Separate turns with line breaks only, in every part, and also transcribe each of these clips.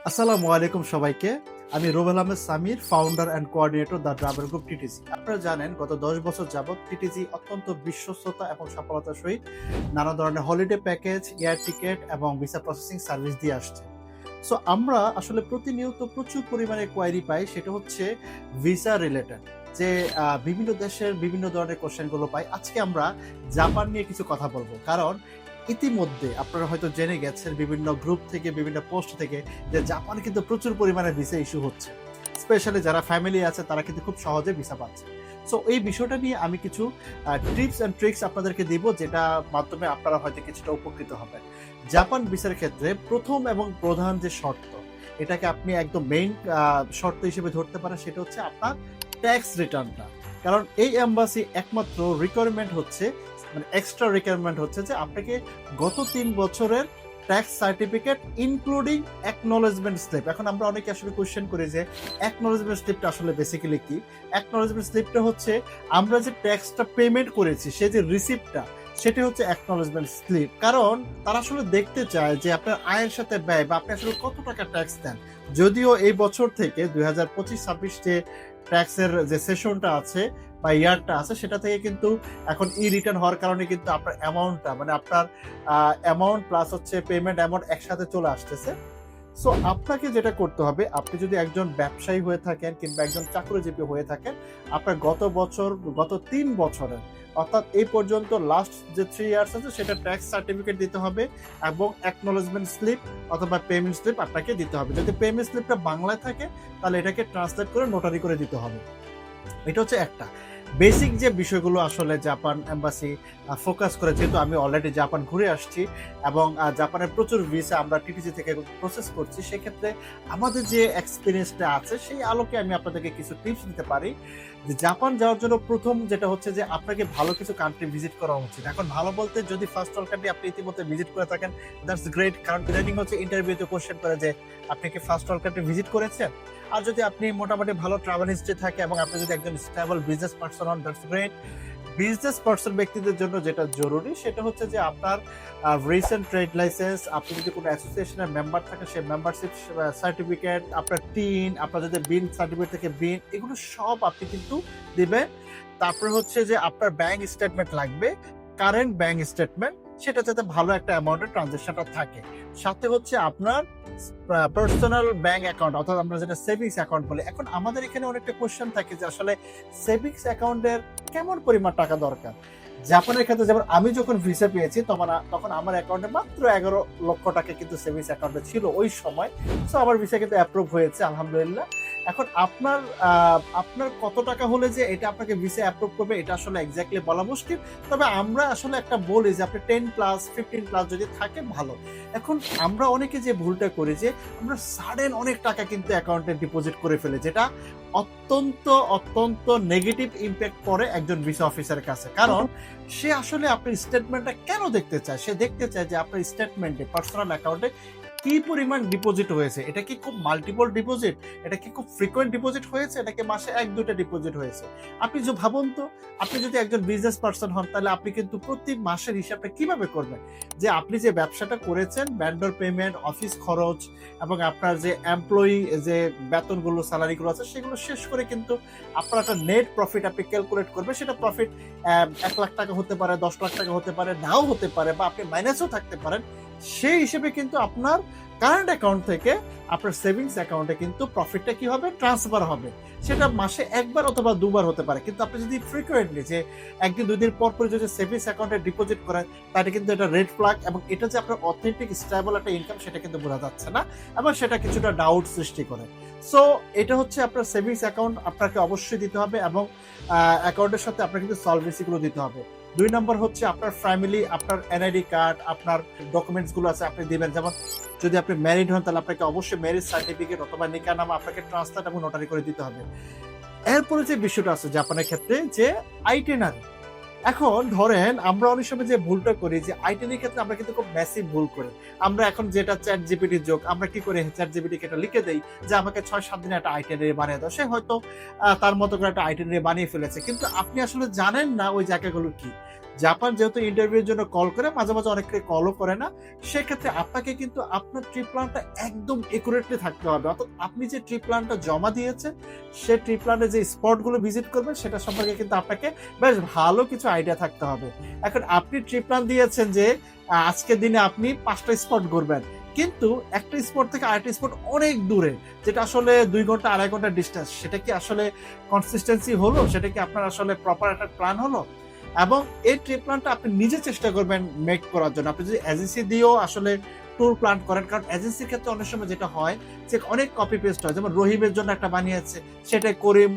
আসসালামু আলাইকুম সবাইকে। আমি Rubel Ahmed Samir, founder and coordinator the travel group TTC. আপনারা জানেন গত ১০ বছর যাবৎ টিটিসি অত্যন্ত বিশ্বস্ততা এবং সফলতার সহিত নানা ধরনের হলিডে প্যাকেজ, এয়ার টিকেট এবং ভিসা প্রসেসিং সার্ভিস দিয়ে আসছে। সো আমরা আসলে প্রতিনিয়ত প্রচুর পরিমাণে কোয়ারি পাই, সেটা হচ্ছে ভিসা রিলেটেড। যে বিভিন্ন দেশের বিভিন্ন ধরনের কোশ্চেনগুলো পাই। আজকে আমরা জাপান নিয়ে কিছু কথা বলবো। কারণ ইতিমধ্যে আপনারা হয়তো জেনে গেছেন বিভিন্ন গ্রুপ থেকে, বিভিন্ন পোস্ট থেকে যে জাপানে কিন্তু প্রচুর পরিমাণে ভিসা ইস্যু হচ্ছে। স্পেশালি যারা ফ্যামিলি আছে তারা কিন্তু খুব সহজে ভিসা পাচ্ছে। সো এই বিষয়টা নিয়ে আমি কিছু টিপস অ্যান্ড ট্রিক্স আপনাদেরকে দিব, যেটা মাধ্যমে আপনারা হয়তো কিছুটা উপকৃত হবেন। জাপান ভিসার ক্ষেত্রে প্রথম এবং প্রধান যে শর্ত, এটাকে আপনি একদম মেইন শর্ত হিসেবে ধরতে পারেন, সেটা হচ্ছে আপনার ট্যাক্স রিটার্নটা। কারণ এই এম্বাসি একমাত্র রিকোয়ারমেন্ট হচ্ছে, মানে এক্সট্রা রিকোয়ারমেন্ট হচ্ছে যে আপনাকে গত ৩ বছরের tax certificate including acknowledgement slip. এখন আমরা অনেকে আসলে কোশ্চেন করি যে অ্যাকনোলেজমেন্ট স্লিপটা আসলে বেসিক্যালি কি? অ্যাকনোলেজমেন্ট স্লিপটা হচ্ছে আমরা যে ট্যাক্সটা পেমেন্ট করেছি, সে যে রিসিপ্টটা, সেটা হচ্ছে অ্যাকনোলেজমেন্ট স্লিপ। কারণ তারা আসলে দেখতে চায় যে আপনার আয়ের সাথে ব্যয় বা আপনি আসলে কত টাকা ট্যাক্স দেন। যদিও এই বছর থেকে ২০২৫-২৬ যে ট্যাক্সের যে সেশনটা আছে বা ইয়ারটা আছে, সেটা থেকে কিন্তু এখন রিটার্ন হওয়ার কারণে কিন্তু আপনার অ্যামাউন্টটা, মানে আপনার অ্যামাউন্ট প্লাস হচ্ছে পেমেন্ট অ্যামাউন্ট একসাথে চলে আসতেছে। সো আপনাকে যেটা করতে হবে, আপনি যদি একজন ব্যবসায়ী হয়ে থাকেন কিংবা একজন চাকরিজীবী হয়ে থাকেন, আপনার গত ৩ বছরের, অর্থাৎ এই পর্যন্ত লাস্ট যে 3 ইয়ার্স আছে সেটা ট্যাক্স সার্টিফিকেট দিতে হবে এবং অ্যাকনোলেজমেন্ট স্লিপ অথবা পেমেন্ট স্লিপ আপনাকে দিতে হবে। যদি পেমেন্ট স্লিপটা বাংলায় থাকে তাহলে এটাকে ট্রান্সলেট করে নোটারি করে দিতে হবে। এটা হচ্ছে একটা বেসিক যে বিষয়গুলো আসলে জাপান এম্বাসি ফোকাস করে। যেহেতু আমি অলরেডি জাপান ঘুরে আসছি এবং জাপানের প্রচুর ভিসা আমরা টিটিসি থেকে প্রসেস করছি, সেক্ষেত্রে আমাদের যে এক্সপিরিয়েন্সটা আছে সেই আলোকে আমি আপনাদেরকে কিছু টিপস দিতে পারি। যে জাপান যাওয়ার জন্য প্রথম যেটা হচ্ছে যে আপনাকে ভালো কিছু কান্ট্রি ভিজিট করা উচিত। এখন ভালো বলতে, যদি ফার্স্ট ওয়ার্ল্ড কান্ট্রি আপনি ইতিমধ্যে ভিজিট করে থাকেন, দ্যাটস গ্রেট। কারণ ইদানিং হচ্ছে ইন্টারভিউতে কোশ্চেন করে যে আপনি কি ফার্স্ট ওয়ার্ল্ড কান্ট্রি ভিজিট করেছেন। আর যদি আপনি মোটামুটি ভালো ট্রাভেল হিস্ট্রি থাকে এবং আপনি যদি একজন স্টেবল বিজনেস পার্সন হন, দ্যাটস গ্রেট। বিজনেস পার্সন ব্যক্তিদের জন্য যেটা জরুরি সেটা হচ্ছে যে আপনার রিসেন্ট ট্রেড লাইসেন্স, আপনি যদি কোনো অ্যাসোসিয়েশনের মেম্বার থাকেন সেই মেম্বারশিপ সার্টিফিকেট, আপনার টিন, আপনার যদি বিন সার্টিফিকেট থেকে বিন, এগুলো সব আপনি কিন্তু দিবেন। তারপরে হচ্ছে যে আপনার ব্যাংক স্টেটমেন্ট লাগবে, কারেন্ট ব্যাংক স্টেটমেন্ট, সেটা যাতে ভালো একটা অ্যামাউন্টের ট্রানজেকশনটা থাকে। সাথে হচ্ছে আপনার পার্সোনাল ব্যাংক অ্যাকাউন্ট, অর্থাৎ আমরা যেটা সেভিংস অ্যাকাউন্ট বলি। এখন আমাদের এখানে অনেকটা কোশ্চেন থাকে যে আসলে সেভিংস অ্যাকাউন্টের কেমন পরিমাণ টাকা দরকার। জাপানের ক্ষেত্রে যেমন আমি যখন ভিসা পেয়েছি তখন আমার অ্যাকাউন্টে মাত্র ১১ লক্ষ টাকা কিন্তু সেভিংস অ্যাকাউন্টে ছিল ওই সময়। সো আমার ভিসা কিন্তু অ্যাপ্রুভ হয়েছে আলহামদুলিল্লাহ। এখন আপনার কত টাকা হলে যে এটা আপনাকে ভিসা অ্যাপ্রুভ করবে, এটা আসলে এক্স্যাক্টলি বলা মুশকিল। তবে আমরা আসলে একটা বলি যে আপনি 10 প্লাস 15 প্লাস যদি থাকে ভালো। এখন আমরা অনেকে যে ভুলটা করি যে আমরা সাডেন অনেক টাকা কিন্তু অ্যাকাউন্টে ডিপোজিট করে ফেলি, যেটা অত্যন্ত অত্যন্ত নেগেটিভ ইম্প্যাক্ট পড়ে একজন ভিসা অফিসারের কাছে। কারণ সে আসলে আপনার স্টেটমেন্টটা কেন দেখতে চায়? সে দেখতে চায় যে আপনার স্টেটমেন্টে, পার্সোনাল অ্যাকাউন্টে কি পরিমাণ ডিপোজিট হয়েছে। এটা কি খুব মাল্টিপল ডিপোজিট? এটা কি খুব ফ্রিকোয়েন্ট ডিপোজিট হয়েছে? এটা কি মাসে ১-২টা ডিপোজিট হয়েছে? আপনি যে ভাবুন তো, আপনি যদি একজন বিজনেস পার্সন হন তাহলে আপনি কিন্তু প্রতি মাসের হিসাবটা কিভাবে করবেন? যে আপনি যে ব্যবসাটা করেছেন, ভেন্ডর পেমেন্ট, অফিস খরচ এবং আপনার যে এমপ্লয়ি যে বেতনগুলো, স্যালারিগুলো আছে, সেগুলো শেষ করে কিন্তু আপনার একটা নেট প্রফিট আপনি ক্যালকুলেট করবেন। সেটা প্রফিট ১ লাখ টাকা হতে পারে, ১০ লাখ টাকা হতে পারে, নাও হতে পারে, বা আপনি মাইনাসও থাকতে পারেন। সেই হিসেবে কিন্তু আপনার কারেন্ট অ্যাকাউন্ট থেকে আপনার সেভিংস অ্যাকাউন্টে কিন্তু প্রফিটটা কি হবে? ট্রান্সফার হবে। সেটা মাসে ১ বার অথবা ২ বার হতে পারে। কিন্তু আপনি যদি ফ্রিকোয়েন্টলি যে ১ দিন ২ দিন পর যদি সেভিংস অ্যাকাউন্টে ডিপোজিট করেন, তাহলে কিন্তু এটা রেড ফ্ল্যাগ এবং এটা যে আপনার অথেন্টিক স্টেবল একটা ইনকাম সেটা কিন্তু বোঝা যাচ্ছে না এবং সেটা কিছুটা ডাউট সৃষ্টি করে। সো এটা হচ্ছে আপনার সেভিংস অ্যাকাউন্ট আপনাকে অবশ্যই দিতে হবে এবং অ্যাকাউন্টের সাথে আপনার কিন্তু সলভেন্সিগুলো দিতে হবে। ২ নম্বর হচ্ছে আপনার ফ্যামিলি, আপনার এনআইডি কার্ড, আপনার ডকুমেন্টস গুলো আছে আপনি দিবেন। যেমন যদি আপনি ম্যারিড হন তাহলে আপনাকে অবশ্যই ম্যারেজ সার্টিফিকেট অথবা নিকাহনামা আপনাকে ট্রান্সলেট এবং নোটারি করে দিতে হবে। এরপরে যে বিষয়টা আছে জাপানের ক্ষেত্রে, যে আইটিনারি। এখন ধরেন আমরা অনেক সময় যে ভুলটা করি যে আইটিনারির ক্ষেত্রে আমরা কিন্তু খুব ম্যাসিভ ভুল করি। আমরা এখন যেটা চ্যাট জিপিটির যোগ, আমরা কি করি চ্যাট জিপিটিকে এটা লিখে দেই যে আমাকে ৬-৭ দিনে একটা আইটিনারি বানিয়ে দাও। সে হয়তো তার মতো করে একটা আইটিনারি বানিয়ে ফেলেছে, কিন্তু আপনি আসলে জানেন না ওই জায়গাগুলো কি। জাপান যেহেতু ইন্টারভিউর জন্য কল করে, মাঝে মাঝে অনেকে কলও করে না, সেক্ষেত্রে আপনাকে কিন্তু আপনার ট্রিপ প্ল্যানটা একদম একুরেটলি থাকতে হবে। অর্থাৎ আপনি যে ট্রিপ প্ল্যানটা জমা দিয়েছেন, সে ট্রিপ প্ল্যানে যে স্পটগুলো ভিজিট করবেন সেটা সম্পর্কে কিন্তু আপনাকে বেশ ভালো কিছু আইডিয়া থাকতে হবে। এখন আপনি ট্রিপ প্ল্যান দিয়েছেন যে আজকের দিনে আপনি 5টা স্পট ঘুরবেন, কিন্তু একটা স্পট থেকে আরেকটা স্পট অনেক দূরে, যেটা আসলে 2 ঘন্টা 2.5 ঘন্টা ডিস্টেন্স, সেটা কি আসলে কনসিস্টেন্সি হলো? সেটা কি আপনার আসলে প্রপার একটা প্ল্যান হলো? এবং এই ট্রিপ প্ল্যানটা আপনি নিজে চেষ্টা করবেন মেক করার জন্য। আপনি যদি এজেন্সি দিয়েও আসলে ট্যুর প্ল্যান করেন, কারণ এজেন্সির ক্ষেত্রে অনেক সময় যেটা হয় যে অনেক কপি পেস্ট হয়। যেমন রহিমের জন্য একটা বানিয়েছে, সেটাই করিম,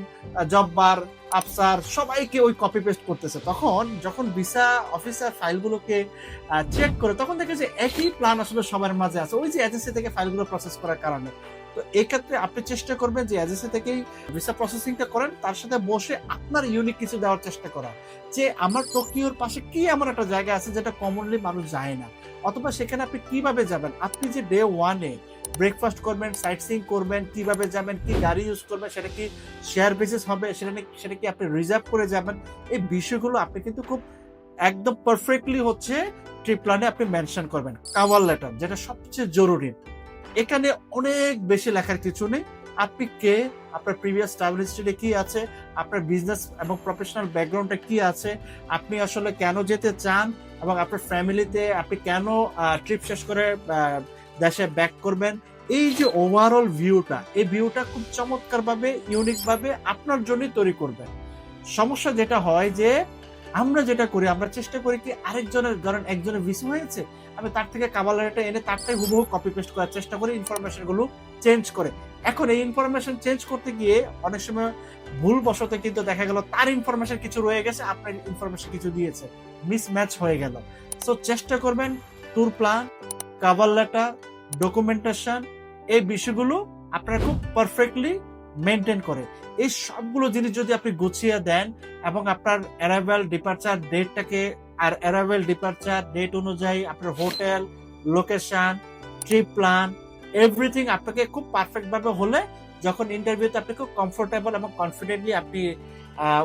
জব্বার, আফসার সবাইকে ওই কপি পেস্ট করতেছে। তখন যখন ভিসা অফিসার ফাইলগুলোকে চেক করে, তখন দেখে যে একই প্ল্যান আসলে সবার মাঝে আছে, ওই যে এজেন্সি থেকে ফাইলগুলো প্রসেস করার কারণে। তো এই ক্ষেত্রে আপনি চেষ্টা করবেন যে এজেন্সি থেকেই ভিসা প্রসেসিংটা করেন, তার সাথে বসে আপনার ইউনিক কিছু দেওয়ার চেষ্টা করা, যে আমার টোকিওর পাশে কি এমন একটা জায়গা আছে যেটা কমনলি মানুষ যায় না, অথবা সেখানে আপনি কিভাবে যাবেন। আপনি যে ডে 1-এ ব্রেকফাস্ট করবেন, সাইট সিইং করবেন, কিভাবে যাবেন, কি গাড়ি ইউজ করবেন, সেটা কি শেয়ার বেসিস হবে, সেটা কি আপনি রিজার্ভ করে যাবেন, এই বিষয়গুলো আপনি কিন্তু খুব একদম পারফেক্টলি হচ্ছে ট্রিপ প্ল্যানে আপনি মেনশন করবেন। কাভার লেটার যেটা সবচেয়ে জরুরি, এখানে অনেক বেশি লেখার কিছু নেই। আপনি কে, আপনার প্রিভিয়াস ট্রাভেল হিস্ট্রিতে কি আছে, আপনার বিজনেস এবং প্রফেশনাল ব্যাকগ্রাউন্ডটা কি আছে, আপনি আসলে কেন যেতে চান, এবং আপনার ফ্যামিলিতে আপনি কেন ট্রিপ শেষ করে দেশে ব্যাক করবেন, এই যে ওভারঅল ভিউটা, এই ভিউটা খুব চমৎকারভাবে ইউনিকভাবে আপনার জন্যই তৈরি করবেন। সমস্যা যেটা হয় যে আমরা যেটা করি, আমরা চেষ্টা করি কি আরেকজনের, ধরেন একজনের ভিসা হয়েছে, আমি তার থেকে কাভার এনে তারটাই হুবহু কপি পেস্ট করার চেষ্টা করি, ইনফরমেশন গুলো চেঞ্জ করে। এখন এই ইনফরমেশন চেঞ্জ করতে গিয়ে অনেক সময় ভুল বশত কিন্তু দেখা গেল তার ইনফরমেশন কিছু রয়ে গেছে, আপনার ইনফরমেশন কিছু দিয়েছে, মিসম্যাচ হয়ে গেল। সো চেষ্টা করবেন tour plan, cover letter, documentation, এই বিষয়গুলো আপনারা খুব পারফেক্টলি মেনটেন করে। এই সবগুলো জিনিস যদি আপনি গুছিয়ে দেন এবং আপনার অ্যারাইভাল ডিপার্চার ডেটটাকে, আর অ্যারাইভাল ডিপার্চার ডেট অনুযায়ী আপনার hotel, location, trip plan, everything আপনাকে খুব পারফেক্ট ভাবে হলে, যখন ইন্টারভিউতে আপনি খুব কমফোর্টেবল এবং কনফিডেন্টলি আপনি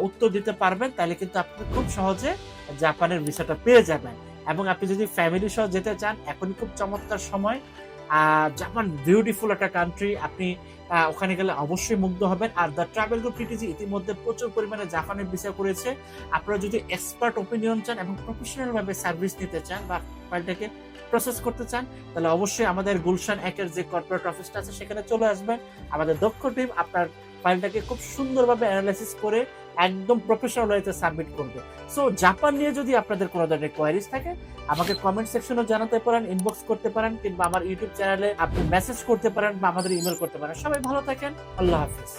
উত্তর দিতে পারবেন, তাহলে কিন্তু আপনি খুব সহজে জাপানের ভিসাটা পেয়ে যাবেন। এবং আপনি যদি ফ্যামিলি সহ যেতে চান, এখনই খুব চমৎকার সময়। জাপান বিউটিফুল একটা কান্ট্রি, আপনি ওখানে গেলে অবশ্যই মুগ্ধ হবেন। আর দ্য ট্রাভেল গ্রুপ টিটিজি ইতিমধ্যে প্রচুর পরিমাণে জাপানের ভিসা করেছে। আপনারা যদি এক্সপার্ট ওপিনিয়ন চান এবং প্রফেশনাল ভাবে সার্ভিস নিতে চান বা ফাইলটাকে প্রসেস করতে চান, তাহলে অবশ্যই আমাদের গুলশান 1-এর যে কর্পোরেট অফিসটা আছে সেখানে চলে আসবেন। আমাদের দক্ষ টিম আপনার ফাইলটাকে খুব সুন্দরভাবে অ্যানালাইসিস করে একদম প্রফেশনাল ওয়েতে সাবমিট করবে। সো জাপান নিয়ে যদি আপনাদের কোনো ধরনের কোয়ারিজ থাকে, আমাকে কমেন্ট সেকশনে জানাতে পারেন, ইনবক্স করতে পারেন, কিংবা আমার ইউটিউব চ্যানেলে আপনি মেসেজ করতে পারেন বা আমাদের ইমেল করতে পারেন। সবাই ভালো থাকেন, আল্লাহ হাফিজ।